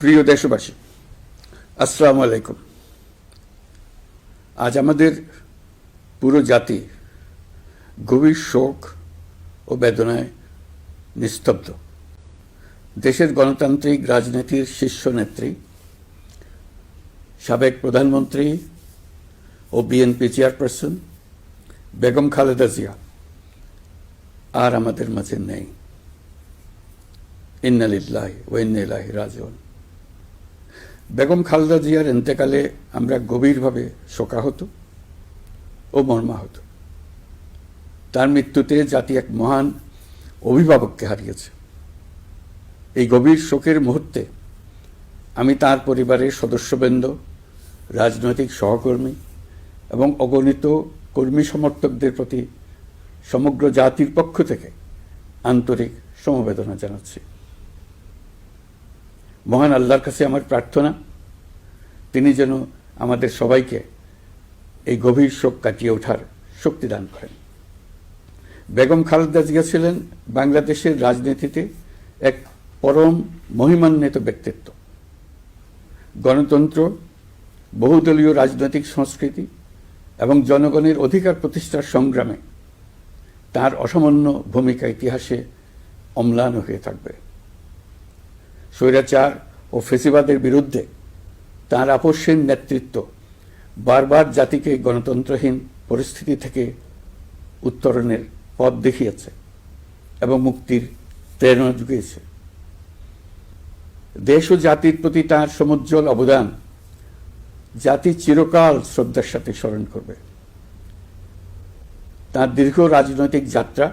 প্রিয় দেশবাসী, আসসালামু আলাইকুম। আজ আমাদের পুরো জাতি গভীর শোক ও বেদনায় নিস্তব্ধ। দেশের গণতান্ত্রিক রাজনীতির শীর্ষ নেত্রী, সাবেক প্রধানমন্ত্রী ও বিএনপি চেয়ারপারসন বেগম খালেদা জিয়া আর আমাদের মাঝে নেই। ইন্না লিল্লাহি ওয়া ইন্না ইলাইহি রাজিউন। বেগম খালেদা জিয়ার ইন্তেকালে আমরা গভীরভাবে শোকাহত ও মর্মাহত। তার মৃত্যুতে জাতি এক মহান অভিভাবককে হারিয়েছে। এই গভীর শোকের মুহূর্তে আমি তার পরিবারের সদস্যবৃন্দ, রাজনৈতিক সহকর্মী এবং অগণিত কর্মী সমর্থকদের প্রতি সমগ্র জাতির পক্ষ থেকে আন্তরিক সমবেদনা জানাচ্ছি। মহান আল্লাহর কাছে আমার প্রার্থনা, তিনি যেন আমাদের সবাইকে এই গভীর শোক কাটিয়ে ওঠার শক্তি দান করেন। বেগম খালেদা জিয়া ছিলেন বাংলাদেশের রাজনীতিতে এক পরম মহিমান্বিত ব্যক্তিত্ব। গণতন্ত্র, বহুদলীয় রাজনৈতিক সংস্কৃতি এবং জনগণের অধিকার প্রতিষ্ঠার সংগ্রামে তার অসামান্য ভূমিকা ইতিহাসে অম্লান হয়ে থাকবে। স্বৈরাচার ও ফেসিবাদের বিরুদ্ধে তাঁর আপসহীন নেতৃত্ব বারবার জাতিকে গণতন্ত্রহীন পরিস্থিতি থেকে উত্তরণের পথ দেখিয়েছে এবং মুক্তির প্রেরণা জুগিয়েছে। দেশ ও জাতির প্রতি তাঁর সমুজ্জ্বল অবদান জাতি চিরকাল শ্রদ্ধার সাথে স্মরণ করবে। তাঁর দীর্ঘ রাজনৈতিক যাত্রা